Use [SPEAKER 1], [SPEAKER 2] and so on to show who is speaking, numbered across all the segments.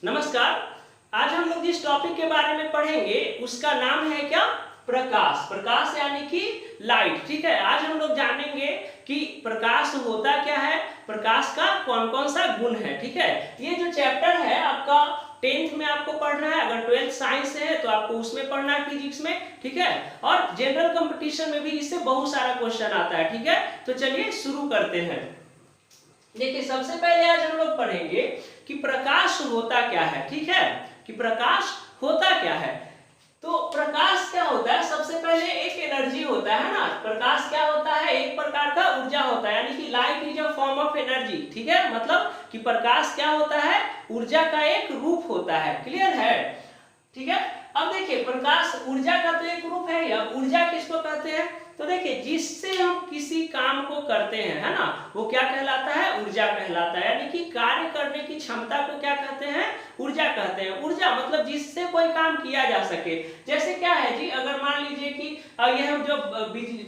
[SPEAKER 1] नमस्कार। आज हम लोग जिस टॉपिक के बारे में पढ़ेंगे उसका नाम है क्या? प्रकाश। प्रकाश यानी कि लाइट। ठीक है, आज हम लोग जानेंगे कि प्रकाश होता क्या है, प्रकाश का कौन कौन सा गुण है। ठीक है, ये जो चैप्टर है आपका 10th में आपको पढ़ना है, अगर 12th साइंस से है तो आपको उसमें पढ़ना है, फिजिक्स में। ठीक है, और जनरल कंपटीशन में भी इससे बहुत सारा क्वेश्चन आता है। ठीक है, तो चलिए शुरू करते हैं। देखिए, सबसे पहले आज हम लोग पढ़ेंगे कि प्रकाश होता क्या है। ठीक है, कि प्रकाश होता क्या है। तो प्रकाश क्या होता है? सबसे पहले एक एनर्जी होता है ना। प्रकाश क्या होता है? एक प्रकार का ऊर्जा होता है, यानी कि light is a form of energy. ठीक है, मतलब कि प्रकाश क्या होता है? ऊर्जा का एक रूप होता है। क्लियर है? ठीक है, अब देखिए, प्रकाश ऊर्जा का तो एक रूप है। अब ऊर्जा किसको कहते हैं? तो देखिए, जिससे हम किसी काम को करते हैं, है ना, वो क्या कहलाता है? ऊर्जा कहलाता है। यानी कि कार्य करने की क्षमता को क्या कहते हैं? ऊर्जा कहते हैं। ऊर्जा मतलब जिससे कोई काम किया जा सके। जैसे क्या है जी, अगर मान लीजिए कि यह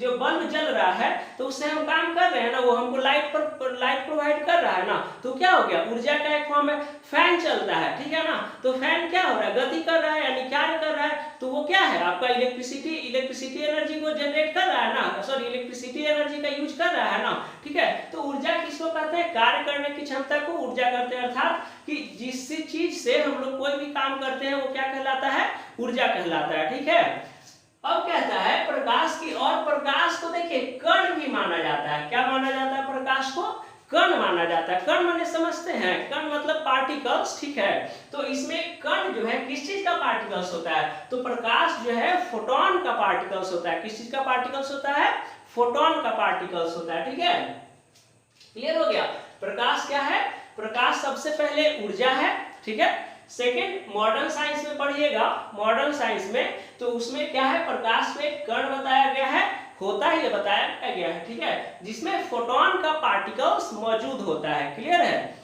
[SPEAKER 1] जो बल्ब जल रहा है तो उससे हम काम कर रहे हैं ना, वो हमको लाइट प्रोवाइड कर रहा है ना, तो क्या हो गया? ऊर्जा का एक फॉर्म है। फैन चलता है, ठीक है ना, तो फैन क्या हो रहा है? गति कर रहा है, यानी कार्य कर रहा है, तो वो क्या है? आपका इलेक्ट्रिसिटी एनर्जी को जनरेट कर रहा है ना, सॉरी, इलेक्ट्रिसिटी एनर्जी का यूज कर रहा है ना। ठीक है, तो ऊर्जा किसको कहते हैं? कार्य करने की क्षमता को ऊर्जा कहते हैं। अर्थात कि जिस चीज से हम लोग कोई भी काम करते हैं वो क्या कहलाता है? ऊर्जा कहलाता है। ठीक है, अब कहता है प्रकाश की, और प्रकाश को देखिए कण भी माना जाता है। क्या माना जाता है? प्रकाश को कण माना जाता है। कण माने समझते हैं? कण मतलब पार्टिकल्स। ठीक है, तो इसमें कण जो है किस चीज का पार्टिकल्स होता है? तो प्रकाश जो है फोटोन का पार्टिकल्स होता है। किस चीज का पार्टिकल्स होता है? फोटोन का पार्टिकल्स होता है। ठीक है, क्लियर हो गया? प्रकाश क्या है? प्रकाश सबसे पहले ऊर्जा है। ठीक है, सेकंड मॉडर्न साइंस में पढ़िएगा, मॉडर्न साइंस में तो उसमें क्या है? प्रकाश में कण बताया गया है, होता ही बताया गया है। ठीक है, जिसमें फोटोन का पार्टिकल्स मौजूद होता है। क्लियर है?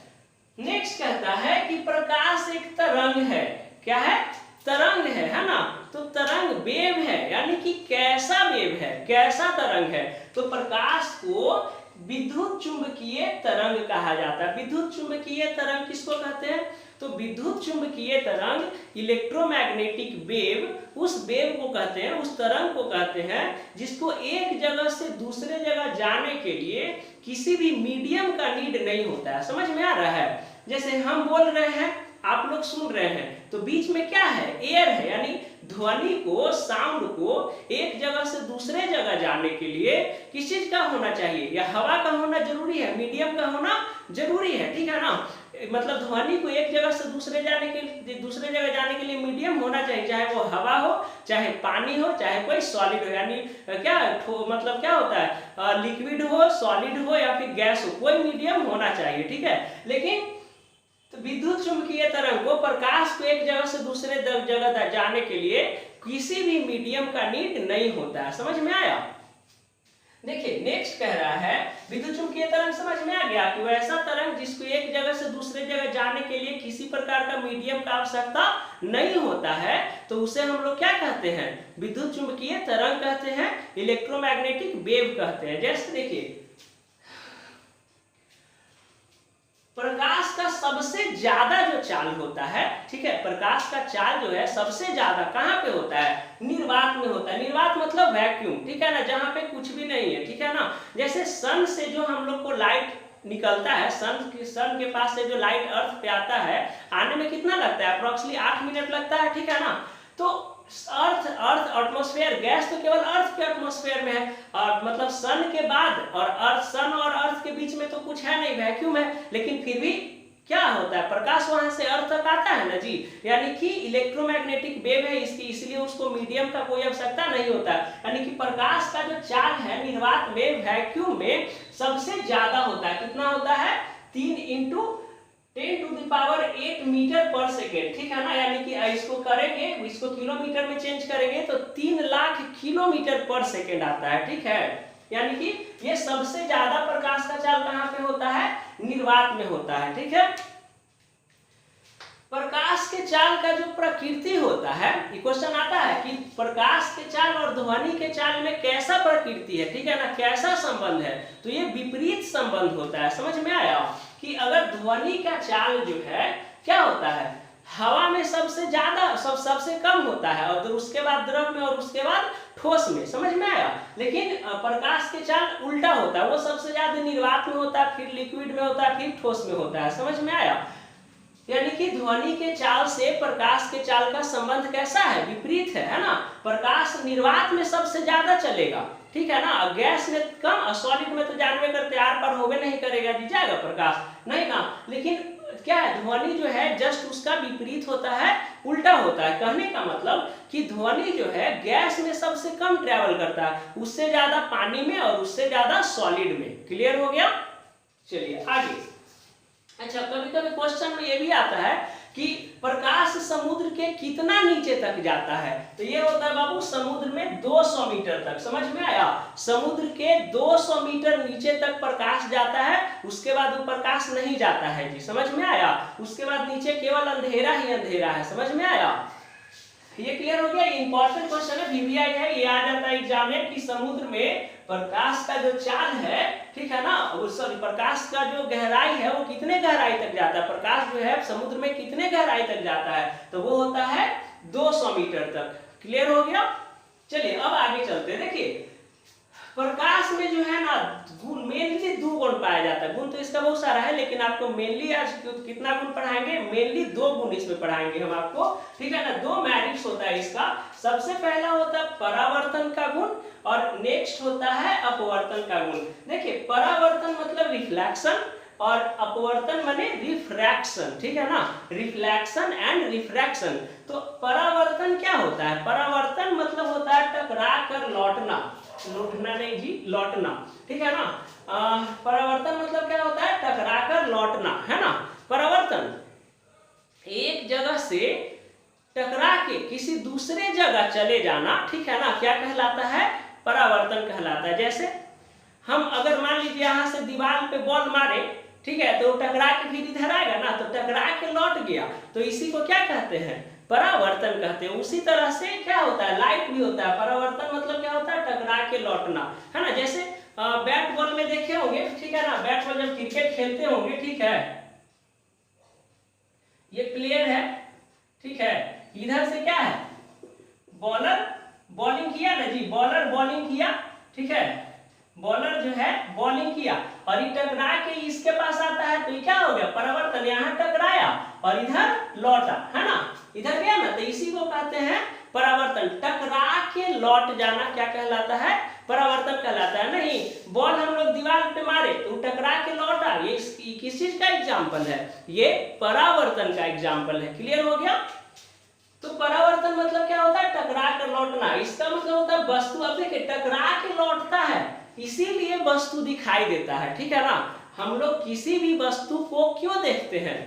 [SPEAKER 1] नेक्स्ट कहता है कि प्रकाश एक तरंग है। क्या है? तरंग है ना, तो तरंग वेव है, यानी कि कैसा वेव है, कैसा तरंग है। तो प्रकाश को विद्युत चुंबकीय तरंग कहा जाता है। विद्युत चुंबकीय तरंग किसको कहते हैं? तो विद्युत चुंबकीय तरंग, इलेक्ट्रोमैग्नेटिक वेव, उस वेव को कहते हैं, उस तरंग को कहते हैं जिसको एक जगह से दूसरे जगह जाने के लिए किसी भी मीडियम का नीड नहीं होता है। समझ में आ रहा है? जैसे हम बोल रहे हैं, आप लोग सुन रहे हैं, तो बीच में क्या है? एयर है, यानी ध्वनि को, साउंड को एक जगह से दूसरे जगह जाने के लिए किस चीज का होना चाहिए? या हवा का होना जरूरी है, मीडियम का होना जरूरी है। ठीक है ना, मतलब ध्वनि को एक जगह से दूसरे जगह जाने के लिए मीडियम होना चाहिए, चाहे वो हवा हो, चाहे पानी हो, चाहे कोई सॉलिड हो। यानी क्या मतलब क्या होता है? लिक्विड हो, सॉलिड हो या फिर गैस हो, कोई मीडियम होना चाहिए। ठीक है, लेकिन तो विद्युत चुंबकीय तरंग को, प्रकाश को एक जगह से दूसरे जगह जाने के लिए किसी भी मीडियम का नीड नहीं होता है। समझ में आया? देखिए, नेक्स्ट कह रहा है विद्युत चुंबकीय तरंग समझ में आ गया कि वैसा तरंग जिसको एक जगह से दूसरे जगह जाने के लिए किसी प्रकार का मीडियम का आवश्यकता नहीं होता है, तो उसे हम लोग क्या कहते हैं? विद्युत चुंबकीय तरंग कहते हैं, इलेक्ट्रोमैग्नेटिक वेव कहते हैं। जैसे देखिए, प्रकाश का सबसे ज्यादा जो चाल होता है, ठीक है, प्रकाश का चाल जो है सबसे ज्यादा कहां पे होता है? निर्वात में होता है। निर्वात मतलब वैक्यूम। ठीक है ना, जहां पे कुछ भी नहीं है। ठीक है ना, जैसे सन से जो हम लोग को लाइट निकलता है, सन के पास से जो लाइट अर्थ पे आता है, आने में कितना लगता है? अप्रोक्सीमेटली 8 मिनट लगता है। ठीक है ना, तो अर्थ एटमॉस्फेयर, गैस तो केवल अर्थ के एटमॉस्फेयर में है, और मतलब सन के बाद और सन और अर्थ के बीच में तो कुछ है नहीं, वैक्यूम है, लेकिन फिर भी क्या होता है? प्रकाश वहां से अर्थ तक आता है ना जी, यानी कि इलेक्ट्रोमैग्नेटिक वेव है इसकी, इसलिए उसको मीडियम का कोई आवश्यकता नहीं होता। यानी कि प्रकाश का जो चाल है निर्वात में, वैक्यूम में सबसे ज्यादा होता है। कितना होता है? 3 × 10⁸ मीटर पर सेकेंड। ठीक है ना, यानी कि इसको करेंगे, इसको किलोमीटर में चेंज करेंगे तो 3 लाख किलोमीटर पर सेकेंड आता है। ठीक है, यानी कि ये सबसे ज्यादा प्रकाश का चाल कहां पे होता है? निर्वात में होता है। ठीक है, प्रकाश के चाल का जो प्रकृति होता है, ये क्वेश्चन आता है कि प्रकाश के चाल और ध्वनि के चाल में कैसा प्रकृति है? ठीक है ना, कैसा संबंध है? तो ये विपरीत संबंध होता है। समझ में आया कि अगर ध्वनि का चाल जो है क्या होता है? हवा में सबसे ज्यादा सबसे कम होता है, और उसके बाद द्रव में, और उसके बाद ठोस में। समझ में आया? लेकिन प्रकाश के चाल उल्टा होता है, वो सबसे ज्यादा निर्वात में होता है, फिर लिक्विड में होता है, फिर ठोस में होता है। समझ में आया? यानी कि ध्वनि के चाल से प्रकाश के चाल का संबंध कैसा है? विपरीत है ना। प्रकाश निर्वात में सबसे ज्यादा चलेगा, ठीक है ना, गैस में कम, और सॉलिड में तो जानवे करते आर पार होवे नहीं करेगा जी, जाएगा प्रकाश नहीं ना। लेकिन क्या है, ध्वनि जो है जस्ट उसका विपरीत होता है, उल्टा होता है। कहने का मतलब कि ध्वनि जो है गैस में सबसे कम ट्रेवल करता है, उससे ज्यादा पानी में, और उससे ज्यादा सॉलिड में। क्लियर हो गया? चलिए आगे। अच्छा, कभी कभी क्वेश्चन में ये भी आता है कि प्रकाश समुद्र के कितना नीचे तक जाता है? तो ये होता है बाबू समुद्र में 200 मीटर तक। समझ में आया? समुद्र के 200 मीटर नीचे तक प्रकाश जाता है, उसके बाद वो प्रकाश नहीं जाता है जी। समझ में आया? उसके बाद नीचे केवल अंधेरा ही अंधेरा है। समझ में आया? ये क्लियर हो गया? इंपॉर्टेंट क्वेश्चन है, VVI है, ये आ जाता है एग्जाम में कि समुद्र में प्रकाश का जो चाल है, ठीक है ना, सॉरी, प्रकाश का जो गहराई है वो कितने गहराई तक जाता है, प्रकाश जो है समुद्र में कितने गहराई तक जाता है? तो वो होता है 200 मीटर तक। क्लियर हो गया? चलिए अब आगे चलते हैं। देखिए प्रकाश में जो है ना गुण, मेनली 2 गुण पाया जाता है। गुण तो इसका बहुत सारा है, लेकिन आपको मेनली आज कितना गुण पढ़ाएंगे? मेनली 2 गुण इसमें पढ़ाएंगे हम आपको, ठीक है ना। 2 मेरिट्स होता है इसका। सबसे पहला होता है परावर्तन का गुण, और नेक्स्ट होता है अपवर्तन का गुण। देखिए परावर्तन मतलब रिफ्लेक्शन, और अपवर्तन माने रिफ्रैक्शन, ठीक है ना, रिफ्लेक्शन एंड रिफ्रैक्शन। तो परावर्तन क्या होता है? परावर्तन मतलब होता है टकरा कर लौटना, लौटना नहीं जी, लौटना, ठीक है ना। परावर्तन मतलब क्या होता है? टकरा कर लौटना, है ना। परावर्तन एक जगह से टकरा के किसी दूसरे जगह चले जाना, ठीक है ना, क्या कहलाता है? परावर्तन कहलाता है। जैसे हम अगर मान लीजिए यहाँ से दीवार पे बॉल मारे, ठीक है, तो टकरा के फिर इधर आएगा ना, तो टकरा के लौट गया, तो इसी को क्या कहते हैं? परावर्तन कहते हैं। उसी तरह से क्या होता है? लाइट भी होता है। परावर्तन मतलब क्या होता है? टकरा के लौटना, है ना। जैसे बैट बॉल में देखे होंगे, ठीक है ना, बैट बॉल जब क्रिकेट खेलते होंगे, ठीक है, ये प्लेयर है, ठीक है, इधर से क्या है? बॉलर बॉलिंग किया ना जी, बॉलर बॉलिंग किया, ठीक है, बॉलर जो है बॉलिंग किया, और ये टकरा के इसके पास आता है, तो ये क्या हो गया? परावर्तन। यहाँ टकराया और इधर लौटा, है ना, इधर गया ना, तो इसी को कहते हैं परावर्तन। टकरा के लौट जाना क्या कहलाता है? परावर्तन कहलाता है। नहीं, बॉल हम लोग दीवार पे मारे तो टकरा के लौटा, ये किस चीज का एग्जाम्पल है? ये परावर्तन का एग्जाम्पल है। क्लियर हो गया? तो परावर्तन मतलब क्या होता है? टकरा कर लौटना। इसका मतलब होता है वस्तु, अब देखिए टकरा के लौटता है, इसीलिए वस्तु दिखाई देता है, ठीक है ना। हम लोग किसी भी वस्तु को क्यों देखते हैं?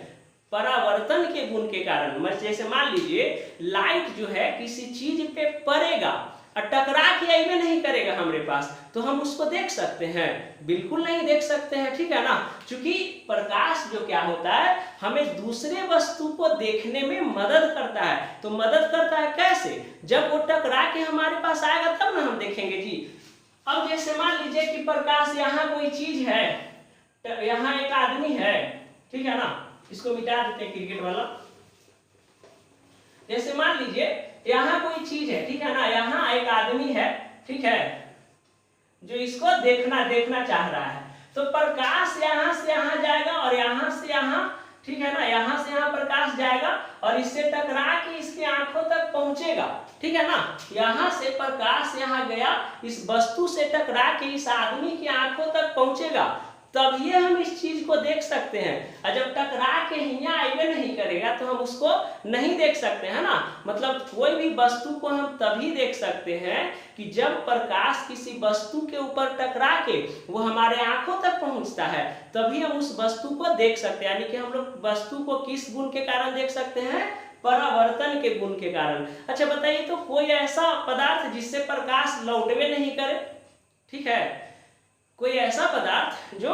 [SPEAKER 1] परावर्तन के गुण के कारण। जैसे मान लीजिए लाइट जो है किसी चीज पे पड़ेगा और टकरा के आइए नहीं करेगा हमारे पास, तो हम उसको देख सकते हैं? बिल्कुल नहीं देख सकते हैं, ठीक है ना। क्योंकि प्रकाश जो क्या होता है, हमें दूसरे वस्तु को देखने में मदद करता है। तो मदद करता है कैसे? जब वो टकरा के हमारे पास आएगा तब ना हम देखेंगे जी। अब जैसे मान लीजिए कि प्रकाश, यहाँ कोई चीज है, यहाँ एक आदमी है, ठीक है ना, इसको मिटा देते हैं क्रिकेट वाला। जैसे मान लीजिए यहाँ कोई चीज है, ठीक है ना, यहाँ एक आदमी है, ठीक है, जो इसको देखना चाह रहा है। तो प्रकाश यहाँ से यहाँ जाएगा और यहाँ से यहाँ, ठीक है ना, यहाँ से यहाँ प्रकाश जाएगा और इससे टकरा के इसकी आंखों तक पहुंचेगा, ठीक है ना। यहाँ से प्रकाश यहाँ गया, इस वस्तु से टकरा के इस आदमी की आंखों तक पहुंचेगा, तभी हम इस चीज को देख सकते हैं। और जब टकरा के यहाँ आइए नहीं करेगा तो हम उसको नहीं देख सकते, है ना। मतलब कोई भी वस्तु को हम तभी देख सकते हैं कि जब प्रकाश किसी वस्तु के ऊपर टकरा के वो हमारे आंखों तक पहुंचता है, तभी हम उस वस्तु को देख सकते हैं। यानी कि हम लोग वस्तु को किस गुण के कारण देख सकते हैं? परावर्तन के गुण के कारण। अच्छा बताइए, तो कोई ऐसा पदार्थ जिससे प्रकाश लौटवे नहीं करे, ठीक है, कोई ऐसा पदार्थ जो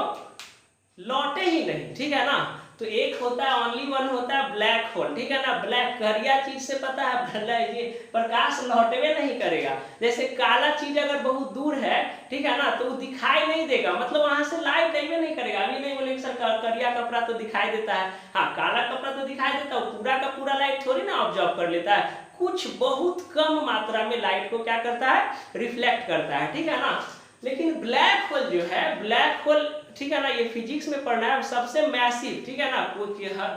[SPEAKER 1] लौटे ही नहीं, ठीक है ना, तो एक होता है ओनली वन होता है ब्लैक होल, ठीक है ना। ब्लैक करिया चीज से पता है ये प्रकाश लौटवे नहीं करेगा। जैसे काला चीज अगर बहुत दूर है, ठीक है ना, तो वो दिखाई नहीं देगा, मतलब वहां से लाइट अइबे नहीं करेगा। अभी नहीं बोले सर करिया कपड़ा तो दिखाई देता है, हाँ काला कपड़ा तो दिखाई देता है, पूरा का पूरा लाइट थोड़ी ना ऑब्जर्व कर लेता है, कुछ बहुत कम मात्रा में लाइट को क्या करता है, रिफ्लेक्ट करता है, ठीक है ना। लेकिन ब्लैक होल जो है, ब्लैक होल, ठीक है ना, ये फिजिक्स में पढ़ना है, सबसे मैसिव, ठीक है ना,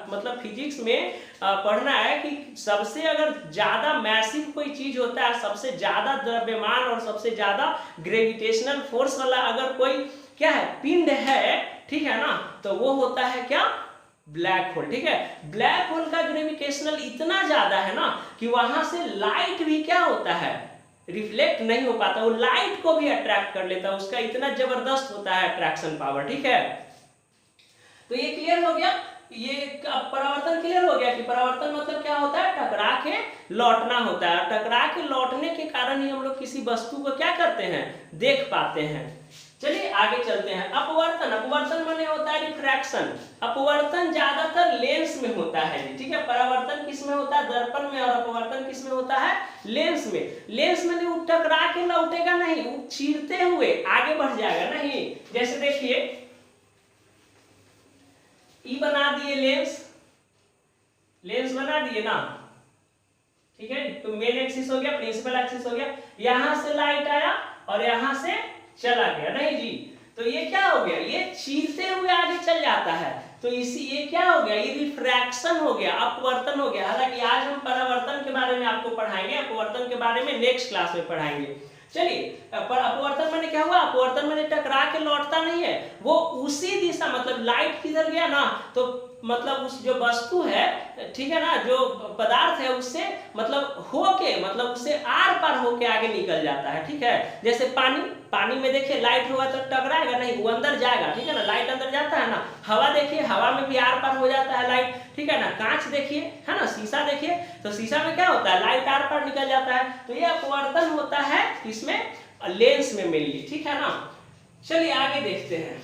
[SPEAKER 1] मतलब फिजिक्स में पढ़ना है कि सबसे अगर ज्यादा मैसिव कोई चीज होता है, सबसे ज्यादा द्रव्यमान और सबसे ज्यादा ग्रेविटेशनल फोर्स वाला अगर कोई क्या है पिंड है, ठीक है ना, तो वो होता है क्या, ब्लैक होल, ठीक है। ब्लैक होल का ग्रेविटेशनल इतना ज्यादा है ना कि वहां से लाइट भी क्या होता है, रिफ्लेक्ट नहीं हो पाता, वो लाइट को भी अट्रैक्ट कर लेता है, उसका इतना जबरदस्त होता है अट्रैक्शन पावर, ठीक है। तो ये क्लियर हो गया, ये परावर्तन क्लियर हो गया कि परावर्तन मतलब क्या होता है, टकरा के लौटना होता है। टकरा के लौटने के कारण ही हम लोग किसी वस्तु को क्या करते हैं, देख पाते हैं। चलिए आगे चलते हैं। अपवर्तन, अपवर्तन माने होता है रिफ्रैक्शन। अपवर्तन ज्यादातर लेंस में होता है, ठीक है। परावर्तन किस में होता है, दर्पण में, और अपवर्तन किस में होता है, लेंस में। लेंस में नहीं, टकरा के लौटेगा नहीं, वो चीरते हुए आगे बढ़ जाएगा नहीं। जैसे देखिए ई बना दिए लेंस, लेंस बना दिए ना, ठीक है, तो मेन एक्सिस हो गया, प्रिंसिपल एक्सिस हो गया, यहां से लाइट आया और यहां से चला गया, नहीं जी, तो ये क्या हो गया, ये चीरते हुए आगे चल जाता है, तो इसी ये क्या हो गया, ये रिफ्रैक्शन हो गया, अपवर्तन हो गया। हालांकि आज हम परावर्तन के बारे में आपको पढ़ाएंगे, अपवर्तन के बारे में नेक्स्ट क्लास में पढ़ाएंगे। चलिए, पर अपवर्तन मैंने क्या हुआ, अपवर्तन मैंने टकरा के लौटता नहीं है, वो उसी दिशा, मतलब लाइट किधर गया ना, तो मतलब उस जो वस्तु है, ठीक है ना, जो पदार्थ है उससे मतलब होके, मतलब उससे आर पार होके आगे निकल जाता है, ठीक है। जैसे पानी, पानी में देखिए लाइट होगा तो टकराएगा नहीं, वो अंदर जाएगा, ठीक है ना, लाइट अंदर जाता है ना। हवा देखिए, हवा में भी आर पार हो जाता है लाइट, ठीक है ना। कांच देखिए, है ना, शीशा देखिए, तो शीशा में क्या होता है, लाइट आर पार निकल जाता है। तो ये अपवर्तन होता है इसमें, लेंस में मिलिए, ठीक है ना। चलिए आगे देखते हैं।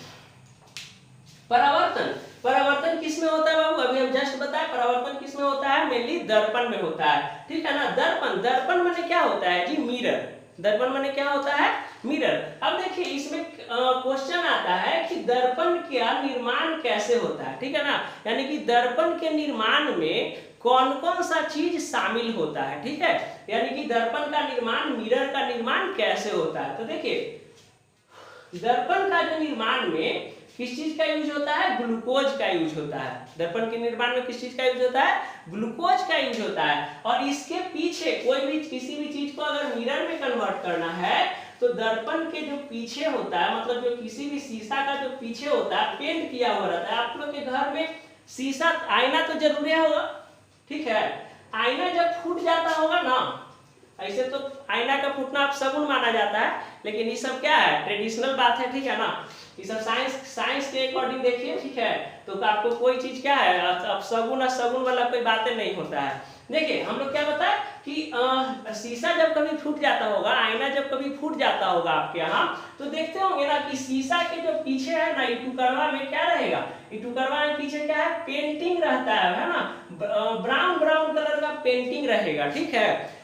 [SPEAKER 1] परावर्तन, परावर्तन किस में होता है बाबू, अभी हम जस्ट बताए, परावर्तन किस में होता है, मेनली दर्पण में होता है, ठीक है ना। दर्पण, दर्पण माने क्या होता है जी, मिरर। दर्पण माने क्या होता है, मिरर। अब देखिए इसमें क्वेश्चन आता है कि दर्पण का निर्माण कैसे होता है, ठीक है ना, यानी कि दर्पण के निर्माण में कौन कौन सा चीज शामिल होता है, ठीक है, यानी कि दर्पण का निर्माण, मिरर का निर्माण कैसे होता है। तो देखिए दर्पण का जो निर्माण में किस चीज का यूज होता है, ग्लूकोज का यूज होता है। दर्पण के निर्माण में किस चीज का यूज होता है, ग्लूकोज का यूज होता है। और इसके पीछे कोई भी किसी भी चीज को अगर मिरर में कन्वर्ट करना है तो दर्पण के जो पीछे होता है, मतलब जो किसी भी शीशा का जो पीछे होता है, पेंट किया हुआ रहता है। आप लोग के घर में शीशा, आईना तो जरूरी होगा, ठीक है। आईना जब फूट जाता होगा ना, ऐसे तो आईना का फूटना आप शगुन माना जाता है, लेकिन ये सब क्या है, ट्रेडिशनल बात है, ठीक है ना। ये सब साइंस के अकॉर्डिंग देखिए, ठीक है, तो आपको कोई चीज क्या है, अब शगुन और शगुन वाला कोई बातें नहीं होता है। देखिए हम लोग क्या बताए कि शीशा जब कभी फूट जाता होगा, आईना जब कभी फूट जाता होगा आपके यहाँ, तो देखते होंगे ना कि शीशा के जो पीछे है ना, इटुकरवा में क्या रहेगा, इटुकरवा में पीछे क्या है, पेंटिंग रहता है ना, ब्राउन ब्राउन कलर का पेंटिंग रहेगा, ठीक है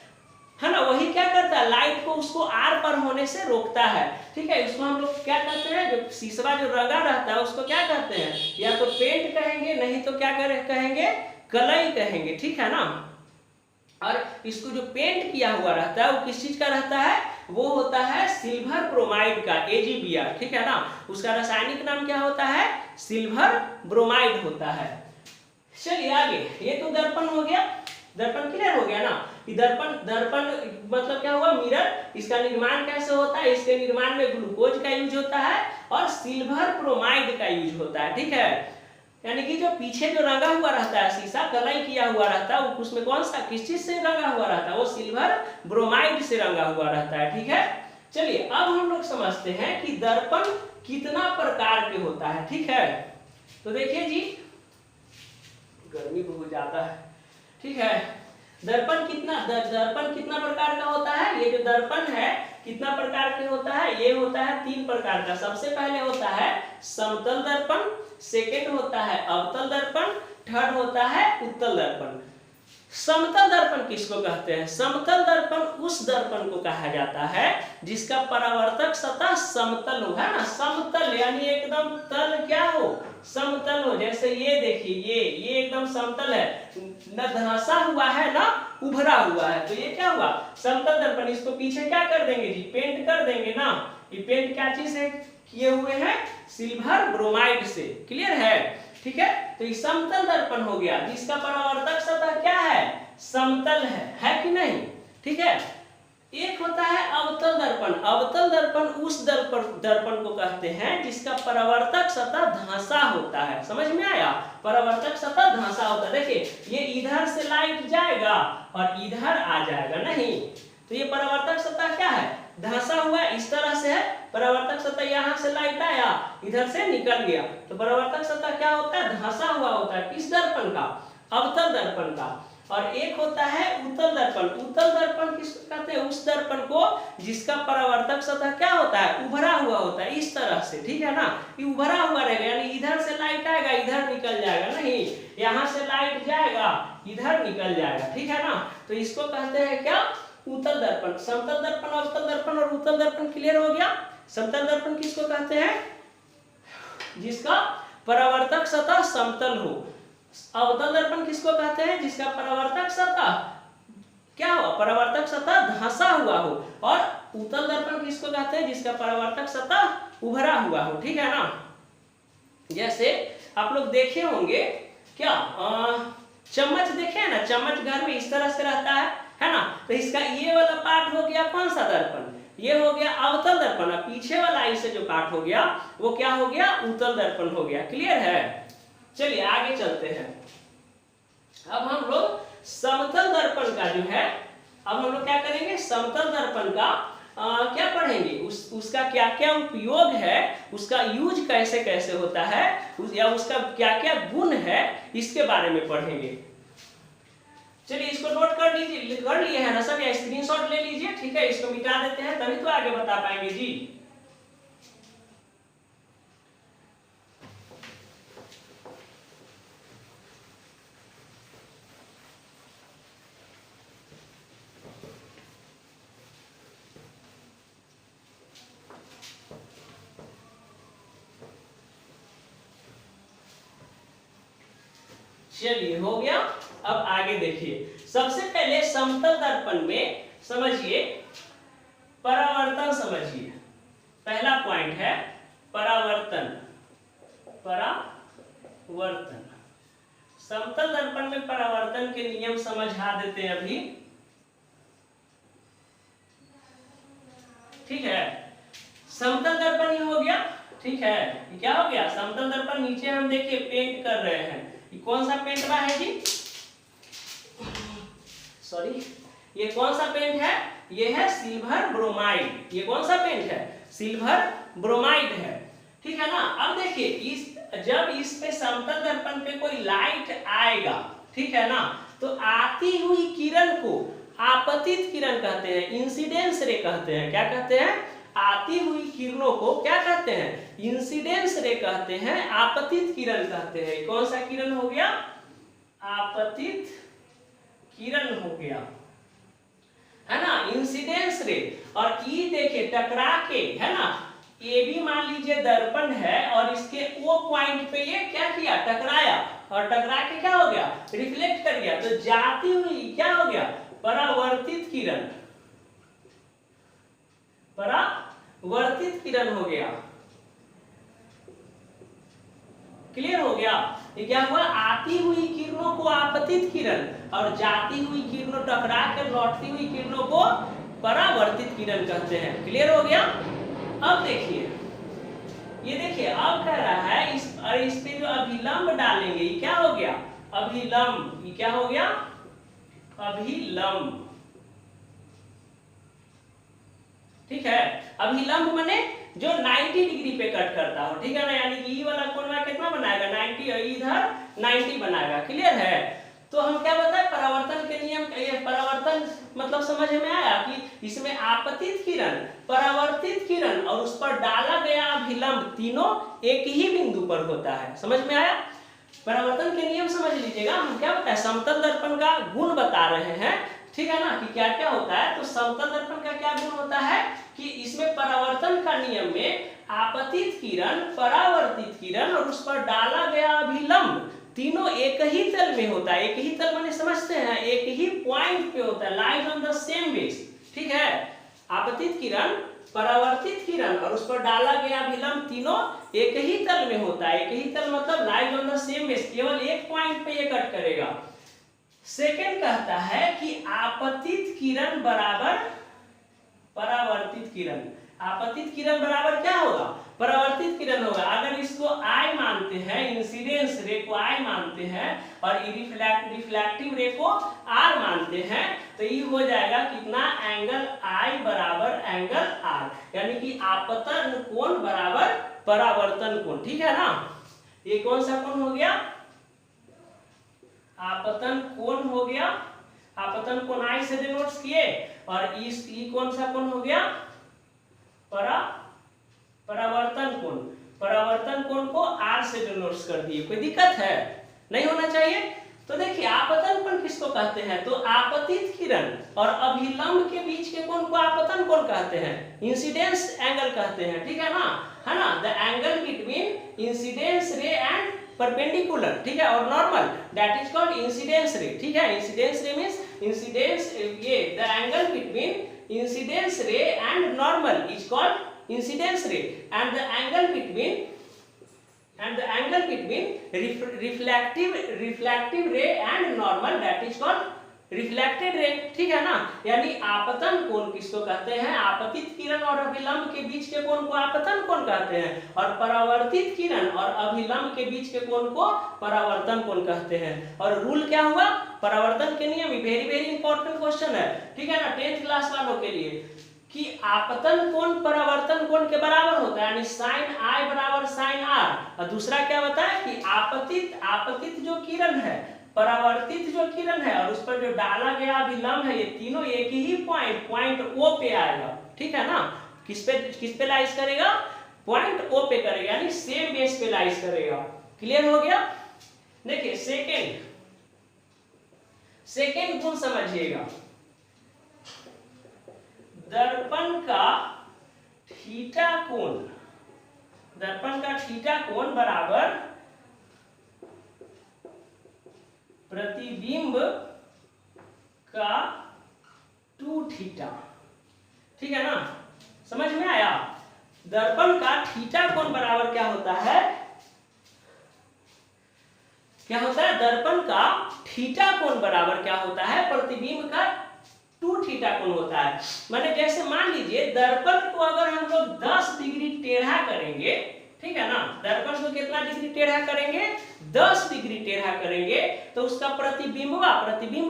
[SPEAKER 1] ना। वही क्या करता है, लाइट को उसको आर पार होने से रोकता है, ठीक है। इसको हम लोग क्या कहते हैं, जो शीशा जो रंगा रहता है उसको क्या कहते हैं, या तो पेंट कहेंगे, नहीं तो क्या कहेंगे, कलई कहेंगे, ठीक है ना। और इसको जो पेंट किया हुआ रहता है वो किस चीज का रहता है, वो होता है सिल्वर ब्रोमाइड का, AgBr, ठीक है ना। उसका रासायनिक नाम क्या होता है, सिल्वर ब्रोमाइड होता है। चलिए आगे, ये तो दर्पण हो गया, दर्पण क्लियर हो गया ना। दर्पण, दर्पण मतलब क्या हुआ, मिरर। इसका निर्माण कैसे होता है, इसके निर्माण में ग्लूकोज का यूज होता है और सिल्वर ब्रोमाइड का यूज होता है, ठीक है। यानी कि जो पीछे जो रंगा हुआ रहता है शीशा, कलई किया हुआ रहता है, उसमें कौन सा, किस चीज से रंगा हुआ रहता है, वो सिल्वर ब्रोमाइड से रंगा हुआ रहता है, ठीक है। चलिए अब हम लोग समझते हैं कि दर्पण कितना प्रकार के होता है, ठीक है। तो देखिए जी, गर्मी बहुत ज्यादा है, ठीक है। दर्पण कितना प्रकार का होता है? ये जो दर्पण है कितना प्रकार के होता है? ये होता है 3 प्रकार का। सबसे पहले होता है समतल दर्पण, सेकेंड होता है अवतल दर्पण, थर्ड होता है उत्तल दर्पण। समतल दर्पण किसको कहते हैं? समतल दर्पण उस दर्पण को कहा जाता है जिसका परावर्तक सतह समतल हो, है ना। समतल यानी एकदम तल क्या हो? समतल हो। जैसे ये देखिए, ये एकदम समतल है, न धंसा हुआ है ना उभरा हुआ है, तो ये क्या हुआ? समतल दर्पण। इसको पीछे क्या कर देंगे जी? पेंट कर देंगे ना। ये पेंट क्या चीज से किए हुए हैं? सिल्वर ब्रोमाइड से। क्लियर है? ठीक है। तो ये समतल दर्पण हो गया जिसका परावर्तक सतह क्या है? समतल है कि नहीं? ठीक है। एक होता है अवतल दर्पण। अवतल दर्पण उस दर्पण को कहते हैं जिसका परावर्तक सतह धंसा होता है। समझ में आया? परावर्तक सतह धंसा होता है। देखिए, ये इधर से लाइट जाएगा और इधर आ जाएगा, नहीं तो ये परावर्तक सतह क्या है? धंसा हुआ है, इस तरह से है। परावर्तक सतह यहाँ से लाइट आया, इधर से निकल गया, तो परावर्तक सतह क्या होता है? धंसा हुआ होता है। किस दर्पण का? अवतल दर्पण का। और एक होता है उत्तल दर्पण। उत्तल दर्पण किसको कहते हैं? उस दर्पण को जिसका परावर्तक सतह क्या होता है? उभरा हुआ होता है, इस तरह से। ठीक है ना। ये उभरा हुआ रहेगा, यानी इधर से लाइट आएगा, इधर निकल जाएगा, नहीं यहाँ से लाइट जाएगा, इधर निकल जाएगा। ठीक है ना। तो इसको कहते हैं क्या? उत्तल दर्पण। समतल दर्पण, अवतल दर्पण और उत्तल दर्पण क्लियर हो गया। समतल दर्पण किसको कहते हैं? जिसका परावर्तक सतह समतल हो। अवतल दर्पण किसको कहते हैं? जिसका परावर्तक सतह क्या हो? परावर्तक सतह धंसा हुआ हो। और उत्तल दर्पण किसको कहते हैं? जिसका परावर्तक सतह उभरा हुआ हो। ठीक है ना। जैसे आप लोग देखे होंगे क्या, चम्मच देखे है ना, चम्मच घर में इस तरह से रहता है ना। तो इसका ये वाला पार्ट हो गया कौन सा दर्पण? ये हो गया अवतल दर्पण। पीछे वाला इसे जो पार्ट हो गया वो क्या हो गया? उत्तल दर्पण हो गया। क्लियर है? चलिए आगे चलते हैं। अब हम लोग समतल दर्पण का जो है, अब हम लोग क्या करेंगे? समतल दर्पण का क्या पढ़ेंगे? उसका क्या क्या उपयोग है, उसका यूज कैसे कैसे होता है, या उसका क्या क्या गुण है, इसके बारे में पढ़ेंगे। चलिए इसको नोट कर लीजिए, कर लिए है ना सब, या स्क्रीनशॉट ले लीजिए। ठीक है, इसको मिटा देते हैं, तभी तो आगे बता पाएंगे जी। चलिए हो गया। अब आगे देखिए, सबसे पहले समतल दर्पण में समझिए परावर्तन। समझिए पहला पॉइंट है परावर्तन। परावर्तन समतल दर्पण में परावर्तन के नियम समझा देते हैं अभी। ठीक है, समतल दर्पण ये हो गया। ठीक है, ये क्या हो गया? समतल दर्पण। नीचे हम देखिए पेंट कर रहे हैं, ये कौन सा पेंट बा है जी? सॉरी, ये कौन सा पेंट है? ये है सिल्वर ब्रोमाइड। ये कौन सा पेंट है? सिल्वर ब्रोमाइड है। ठीक है ना। अब देखिए जब इस पे समतल दर्पण पे कोई लाइट आएगा, ठीक है ना, तो आती हुई किरण को आपतित किरण कहते हैं, इंसिडेंस रे कहते हैं। क्या कहते हैं? आती हुई किरणों को क्या कहते हैं? इंसिडेंस रे कहते हैं, आपतित किरण कहते हैं। कौन सा किरण हो गया? आपतित किरण हो गया, है ना, इंसिडेंस रे। और ई देखिए टकरा के, है ना, ये भी मान लीजिए दर्पण है और इसके ओ पॉइंट पे ये क्या किया? टकराया, और टकरा के क्या हो गया? रिफ्लेक्ट कर गया, तो जाती हुई क्या हो गया? परावर्तित किरण। परावर्तित किरण हो गया। क्लियर हो गया? ये क्या हुआ? आती हुई किरणों को आपतित किरण और जाती हुई किरणों, टकरा कर लौटती हुई किरणों को परावर्तित किरण कहते हैं। क्लियर हो गया? अब देखिए, ये देखिए अब कह रहा है इस पे जो अभिलंब डालेंगे, ये क्या हो गया? अभिलंब। ये क्या हो गया? अभिलंब। ठीक है, अभिलंब माने जो 90 डिग्री पे कट करता हो। ठीक है ना, यानी कि ई वाला कोण कितना बनाएगा? 90, और इधर 90 बनाएगा। क्लियर है? तो हम क्या बताए, परावर्तन के नियम, ये परावर्तन मतलब समझ में आया कि इसमें आपतित किरण, परावर्तित किरण और उस पर डाला गया अभिलंब तीनों एक ही बिंदु पर होता है। समझ में आया? परावर्तन के नियम समझ लीजिएगा। हम क्या बताए, समतल दर्पण का गुण बता रहे हैं, ठीक है ना, कि क्या क्या होता है। तो समतल दर्पण का क्या गुण होता है कि इसमें परावर्तन का नियम में आपतित किरण, परावर्तित किरण और उस पर डाला गया अभिलंब तीनों एक ही तल में होता है। एक ही तल माने समझते हैं, एक ही पॉइंट पे होता है, lies on the same base, ठीक है। आपतित किरण, परावर्तित किरण और उस पर डाला गया अभिलंब तीनों एक ही तल में होता है। एक ही तल मतलब lies on the same base, केवल एक पॉइंट पे ये कट करेगा। सेकंड कहता है कि आपतित किरण बराबर परावर्तित किरण। आपतित किरण बराबर क्या होगा, परावर्तित किरण होगा। अगर इसको I मानते हैं, इंसिडेंस रे को I मानते हैं और रिफ्लेक्टिव रे को R मानते हैं, तो ये हो जाएगा कितना, एंगल I बराबर एंगल R, यानी कि आपतन कोण बराबर परावर्तन कोण, ठीक है ना। ये कौन सा कोण हो गया, आपतन कोण हो गया। आपतन कोण I से डिनोट किए और इस कौन सा कोण हो गया, परावर्तन कोण। परावर्तन कोण को R से डिनोट कर दिए। कोई दिक्कत है? नहीं होना चाहिए। तो देखिए आपतन कोण किसको कहते हैं, तो आपतित किरण और अभिलंब के बीच के कोण को आपतन कोण कहते हैं, इंसिडेंस एंगल कहते हैं, ठीक है ना, द एंगल बिटवीन इंसिडेंस रे एंड परपेंडिकुलर, ठीक है, और normal, that is called incidence रे, ठीक है। इंसिडेंस रे मींस इंसिडेंस, ये the angle between incidence ray and normal is called incidence ray, and the angle between reflective ray and normal, that is called reflected ray, ठीक है ना। यानी आपतन कोण किसको कहते हैं, आपतित किरण और अभिलंब के बीच के कोण को आपतन कोण कहते हैं, और परावर्तित किरण और अभिलंब के बीच के कोण को परावर्तन कोण कहते हैं। और रूल क्या हुआ, परावर्तन के नियम, वेरी वेरी इंपॉर्टेंट क्वेश्चन है, ठीक है ना, 10th क्लास वालों के लिए, कि आपतन कोण परावर्तन कोण के बराबर होता है, यानी साइन I बराबर साइन R। और दूसरा क्या बताया कि आपतित जो किरण है, परावर्तित जो किरण है और उस पर जो डाला गया अभिलंब है, ये तीनों एक ही पॉइंट O पे आएगा, ठीक है ना। किस पे लाइज करेगा, पॉइंट O पे करेगा, यानी सेम बेस पे लाइज करेगा। क्लियर हो गया? देखिए सेकेंड गुण समझिएगा, दर्पण का थीटा कोण, दर्पण का थीटा कोण बराबर प्रतिबिंब का 2 थीटा, ठीक है ना, समझ में आया। दर्पण का थीटा कोण बराबर क्या होता है, क्या होता है, दर्पण का थीटा कोण बराबर क्या होता है, प्रतिबिंब का 2 थीटा कोण होता है। माने जैसे मान लीजिए दर्पण को अगर हम लोग 10 डिग्री टेढ़ा करेंगे, ठीक है ना, दर्पण को कितना डिग्री टेढ़ा करेंगे, 10 डिग्री टेढ़ा करेंगे, तो उसका प्रतिबिंब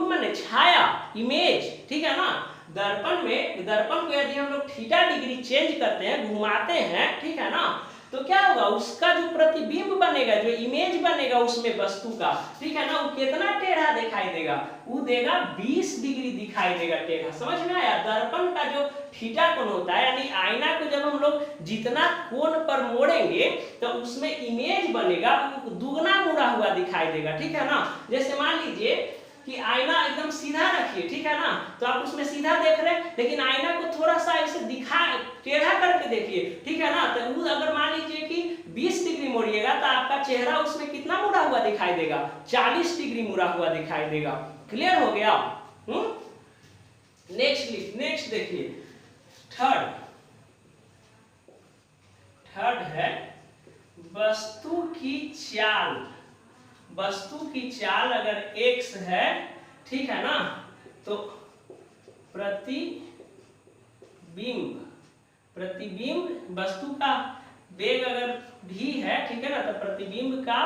[SPEAKER 1] माने छाया, इमेज, ठीक है ना। दर्पण को यदि हम लोग थीटा डिग्री चेंज करते हैं, घुमाते हैं, ठीक है ना, तो क्या होगा, उसका जो प्रतिबिंब बनेगा, जो इमेज बनेगा उसमें वस्तु का, ठीक है ना, वो कितना टेढ़ा दिखाई देगा, वो देगा 20 डिग्री दिखाई देगा टेढ़ा। समझ में आया? दर्पण का जो थीटा कोण होता है, यानी आईना को जब हम लोग जितना कोण पर मोड़ेंगे तो उसमें इमेज बनेगा, वो दुगना मुड़ा हुआ दिखाई देगा, ठीक है ना। जैसे मान लीजिए कि आईना एकदम सीधा रखिए, ठीक है ना, तो आप उसमें सीधा देख रहे हैं, लेकिन आईना को थोड़ा सा ऐसे टेढ़ा करके देखिए, ठीक है ना। तो अगर मान लीजिए कि 20 डिग्री मोड़िएगा तो आपका चेहरा उसमें कितना मुड़ा हुआ दिखाई देगा, 40 डिग्री मुड़ा हुआ दिखाई देगा। क्लियर हो गया? नेक्स्ट देखिए, थर्ड है वस्तु की चाल अगर x है, ठीक है ना, तो प्रतिबिंब वस्तु का वेग अगर v है, ठीक है ना, तो प्रतिबिंब का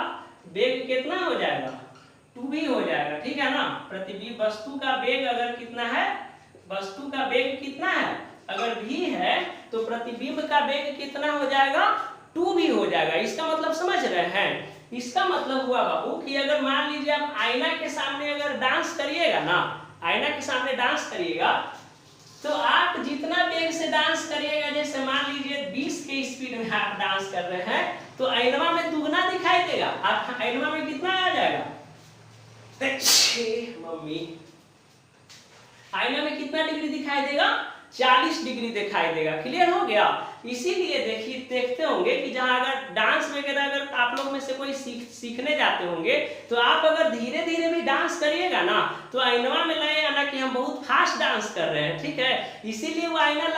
[SPEAKER 1] वेग कितना हो जाएगा, 2v हो जाएगा, ठीक है ना। प्रतिबिंब वस्तु का वेग अगर कितना है, वस्तु का वेग कितना है, अगर v है तो प्रतिबिंब का वेग कितना हो जाएगा, 2v हो जाएगा। इसका मतलब समझ रहे हैं इसका मतलब हुआ बाबू कि अगर मान लीजिए आप आईना के सामने अगर डांस करिएगा ना, आईना के सामने डांस करिएगा, तो आप जितना वेग से डांस करिएगा, जैसे मान लीजिए 20 के स्पीड में आप डांस कर रहे हैं, तो आईना में दुगना दिखाई देगा। आप आईना में कितना आ जाएगा, मम्मी आईना में कितना डिग्री दिखाई देगा, 40 डिग्री दिखाई देगा। क्लियर हो गया। इसीलिए देखिए देखते होंगे कि जहां अगर डांस वगैरह अगर आप लोग में से कोई सीखने जाते होंगे, तो आप अगर धीरे धीरे भी डांस करिएगा ना, तो आईना में लगेगा ना कि हम बहुत फास्ट डांस कर रहे हैं। ठीक है, इसीलिए वो आईना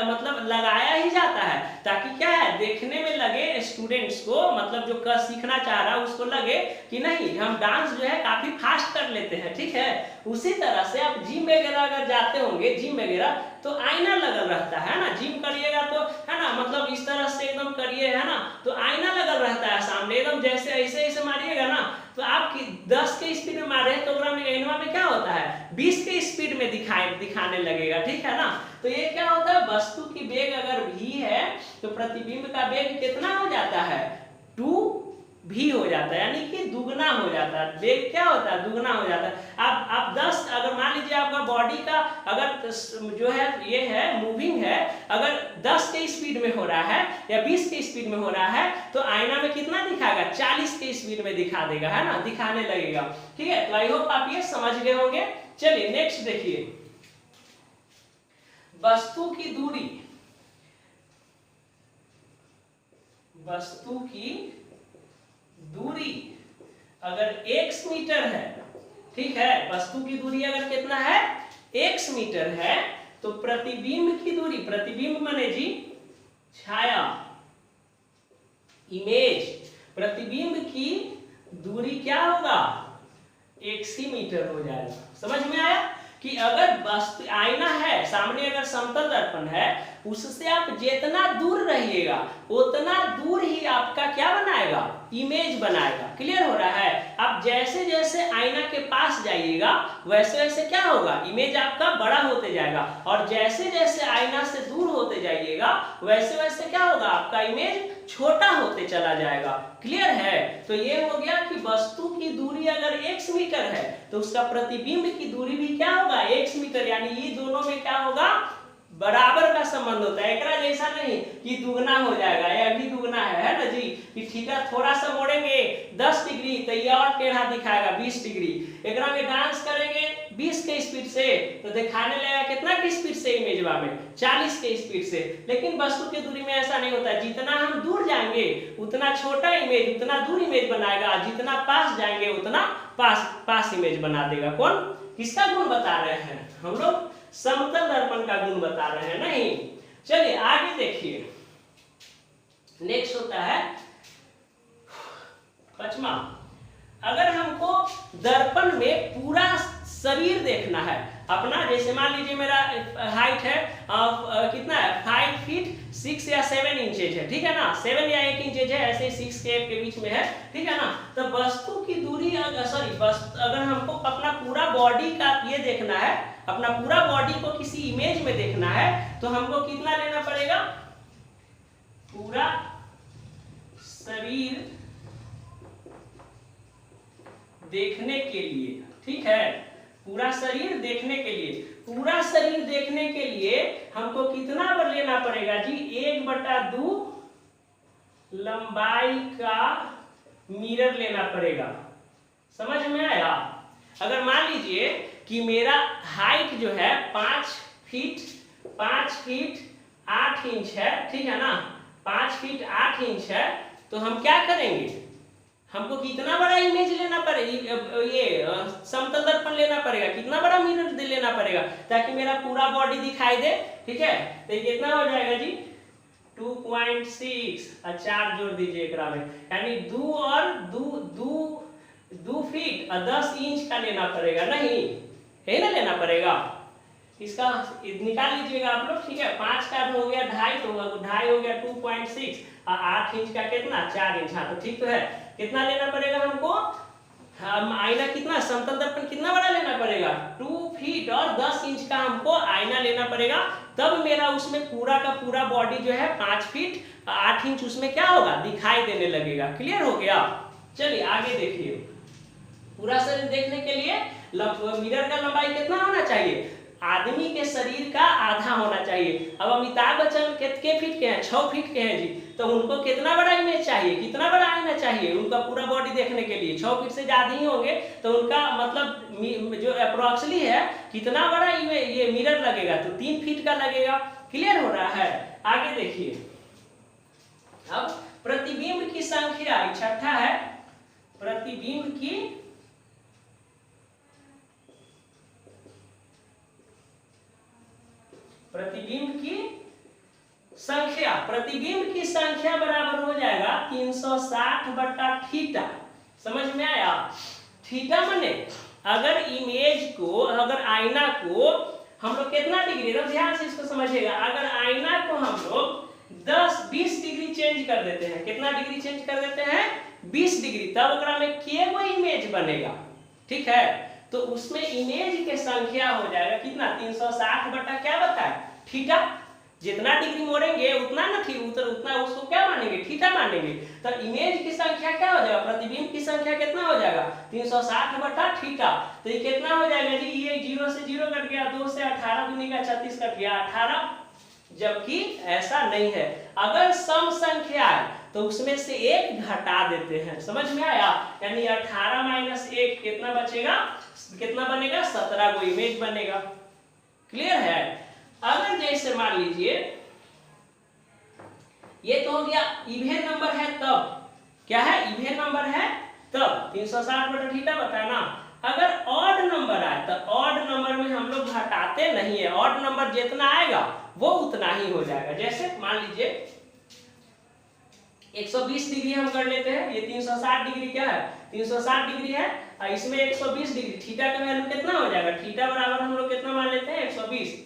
[SPEAKER 1] मतलब लगाया ही जाता है, ताकि क्या है, देखने में लगे स्टूडेंट्स को, मतलब जो सीखना चाह रहा है उसको लगे कि नहीं हम डांस जो है काफी फास्ट कर लेते हैं। ठीक है, उसी तरह से आप जिम वगैरह अगर जाते होंगे, जिम वगैरह, तो आईना लगल रहता है ना, जिम करिएगा तो है ना, मतलब इस तरह से एकदम करिए है ना, तो आईना लगल रहता है सामने, एकदम जैसे ऐसे ऐसे मारिएगा ना, तो आप 10 के स्पीड में मारे तो आईना में क्या होता है, 20 के स्पीड में दिखाने लगेगा। ठीक है ना, तो ये क्या होता है, वस्तु की वेग अगर v है तो प्रतिबिंब का वेग कितना हो जाता है, 2v हो जाता है, यानी कि दुगना हो जाता है। वेग क्या होता है, दुगना हो जाता है। आप 10 अगर मान लीजिए आपका बॉडी का अगर जो है ये है मूविंग है, अगर 10 के स्पीड में हो रहा है या 20 के स्पीड में हो रहा है, तो आईना में कितना दिखाएगा, 40 के स्पीड में दिखा देगा, है ना, दिखाने लगेगा। ठीक है, तो आई होप आप ये समझ गए होंगे। चलिए नेक्स्ट देखिए, वस्तु की दूरी, वस्तु की दूरी अगर x मीटर है, ठीक है, वस्तु की दूरी अगर कितना है, x मीटर है, तो प्रतिबिंब की दूरी, प्रतिबिंब माने जी छाया, इमेज, प्रतिबिंब की दूरी क्या होगा, x ही मीटर हो जाएगा। समझ में आया कि अगर वस्तु आईना है सामने, अगर समतल दर्पण है, उससे आप जितना दूर रहिएगा उतना दूर ही आपका क्या बनाएगा, इमेज बनाएगा। क्लियर हो रहा है। आप जैसे जैसे आईना के पास जाइएगा वैसे वैसे क्या होगा, इमेज आपका बड़ा होते जाएगा, और जैसे जैसे आईना से दूर होते जाइएगा वैसे वैसे क्या होगा, आपका इमेज छोटा होते चला जाएगा। क्लियर है। तो ये हो गया कि वस्तु की दूरी अगर x मीटर है तो उसका प्रतिबिंब की दूरी भी क्या होगा, x मीटर, यानी ये दोनों में क्या होगा, बराबर का संबंध होता है। एकरा जैसा नहीं कि दुगना हो जाएगा, ये अभी दुगना है ना जी, कि ठीक है थोड़ा सा मोड़ेंगे 10 डिग्री तो ये और टेढ़ा दिखाएगा 20 डिग्री। एकरा में डांस करेंगे 20 के स्पीड से तो दिखाने लगेगा कितना की स्पीड से, इमेजवा में 40 के स्पीड से। लेकिन वस्तु की दूरी में ऐसा नहीं होता, जितना हम दूर जाएंगे उतना छोटा इमेज, उतना दूर इमेज बनाएगा, जितना पास जाएंगे उतना पास इमेज बना देगा। कौन, किसका गुण बता रहे हैं हम लोग, समतल दर्पण का गुण बता रहे हैं। नहीं, चलिए आगे देखिए, नेक्स्ट होता है 5वां, अगर हमको दर्पण में पूरा शरीर देखना है अपना, जैसे मान लीजिए मेरा हाइट है कितना है, 5 फीट 6 या 7 इंचेज है, ठीक है ना, 7 या 8 इंचेज है, ऐसे 6 के बीच में है, ठीक है ना। तो वस्तु की दूरी अगर हमको अपना पूरा बॉडी का ये देखना है, अपना पूरा बॉडी को किसी इमेज में देखना है, तो हमको कितना लेना पड़ेगा, पूरा शरीर देखने के लिए, ठीक है, पूरा शरीर देखने के लिए, पूरा शरीर देखने के लिए हमको कितना बार लेना पड़ेगा जी, 1/2 लंबाई का मिरर लेना पड़ेगा। समझ में आया। अगर मान लीजिए कि मेरा हाइट जो है 5 फीट 8 इंच है, ठीक है ना, 5 फीट 8 इंच है, तो हम क्या करेंगे, हमको कितना बड़ा इमेज लेना पड़ेगा, ये समतल दर्पण लेना पड़ेगा, कितना बड़ा मिरर लेना पड़ेगा ताकि मेरा पूरा बॉडी दिखाई दे, ठीक है। तो ये कितना हो जाएगा जी, 2.6 और 4 जोड़ दीजिए एकरा में, यानी 2 और 2 फीट और 10 इंच का लेना पड़ेगा, नहीं है ना, लेना पड़ेगा। इसका निकाल लीजिएगा आप लोग, ठीक है। 5 का हो गया 2.5, तो 2.5 हो गया 2.6 और 8 इंच का कितना, 4 इंच। हाँ तो ठीक तो है। कितना लेना पड़ेगा हमको, हम आईना कितना, समतल दर्पण कितना बड़ा लेना पड़ेगा, 2 फीट और 10 इंच का हमको आईना लेना पड़ेगा, तब मेरा उसमें पूरा का पूरा बॉडी जो है 5 फीट 8 इंच उसमें क्या होगा, दिखाई देने लगेगा। क्लियर हो गया। चलिए आगे देखिए, पूरा शरीर देखने के लिए मिरर का लंबाई कितना होना चाहिए? आदमी के शरीर का आधा होना चाहिए। अब अमिताभ बच्चन कितने फीट के हैं? 6 फीट के हैं जी, तो उनको कितना बड़ा इमेज चाहिए, कितना बड़ा आईना चाहिए उनका पूरा बॉडी देखने के लिए? 6 फीट से ज्यादा ही होंगे, तो उनका मतलब जो अप्रोक्सली है कितना बड़ा ये मिरर लगेगा? तो 3 फीट का लगेगा। क्लियर हो रहा है? आगे देखिए, अब प्रतिबिंब की संख्या, छठा है प्रतिबिंब की संख्या। प्रतिबिंब की संख्या बराबर हो जाएगा 360 बटा थीटा। समझ में आया? थीटा माने अगर इमेज को, अगर आईना को हम लोग कितना डिग्री, तो ध्यान से इसको समझिएगा, अगर आईना को हम लोग 10-20 डिग्री चेंज कर देते हैं, कितना डिग्री चेंज कर देते हैं? 20 डिग्री, तब ओकरा में केगो इमेज बनेगा। ठीक है, तो उसमें इमेज के संख्या हो जाएगा कितना? 360 बटा क्या बताए? थीटा। जितना डिग्री मोड़ेंगे उतना ना उतना उसको क्या मानेंगे? थीटा मानेंगे। तो इमेज की संख्या क्या हो जाएगा? प्रतिबिंब की संख्या कितना हो जाएगा? 360 बटा थीटा। तो ये कितना हो जाएगा जी? ये 0 से 0 कट गया, 2 से 18 दूनी का 36 कट गया 18। जबकि ऐसा नहीं है, अगर सम संख्या है तो उसमें से 1 घटा देते हैं। समझ में आया? यानी 18 माइनस 1 कितना बचेगा? कितना बनेगा? 17 को इमेज बनेगा। क्लियर है? अगर जैसे मान लीजिए ये तो हो गया इवेन नंबर है तब, क्या है? इवेन नंबर है तब 360 बटा थीटा बताया ना। अगर ऑड नंबर आए तो ऑड नंबर में हम लोग घटाते नहीं है, ऑड नंबर जितना आएगा वो उतना ही हो जाएगा। जैसे मान लीजिए 120 डिग्री हम कर लेते हैं, ये 360 डिग्री क्या है? 360 डिग्री है, और इसमें 120 डिग्री, थीटा का वैल्यू कितना हो जाएगा? थीटा बराबर हम लोग कितना मान लेते हैं? 120।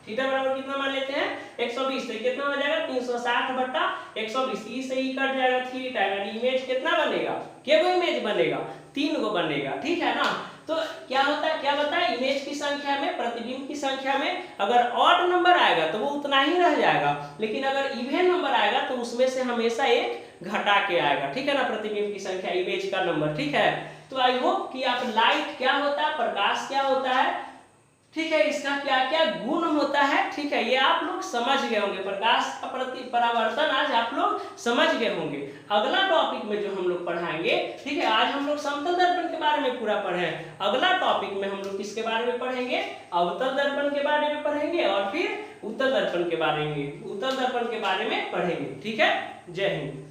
[SPEAKER 1] थीटा बराबर कितना मान लेते हैं? 120। तो कितना हो जाएगा? 360 बटा 120। ई से ई कट जाएगा, थीटा यानी इमेज कितना बनेगा? केगो इमेज बनेगा? 3 गो बनेगा। ठीक है ना? तो क्या होता है, क्या बताया? इमेज की संख्या में, प्रतिबिंब की संख्या में अगर ऑड नंबर आएगा तो वो उतना ही रह जाएगा, लेकिन अगर इवेन नंबर आएगा तो उसमें से हमेशा 1 घटा के आएगा। ठीक है ना? प्रतिबिंब की संख्या, इमेज का नंबर। ठीक है, तो आई होप कि आप लाइट क्या होता है, प्रकाश क्या होता है, ठीक है, इसका क्या क्या गुण होता है, ठीक है, ये आप लोग समझ गए होंगे। प्रकाश का प्रति परावर्तन आज आप लोग समझ गए होंगे। अगला टॉपिक में जो हम लोग पढ़ाएंगे, ठीक है, आज हम लोग समतल दर्पण के बारे में पूरा पढ़े हैं। अगला टॉपिक में हम लोग किसके बारे में पढ़ेंगे? अवतल दर्पण के बारे में पढ़ेंगे, और फिर उत्तल दर्पण के बारे में पढ़ेंगे। ठीक है, जय हिंद।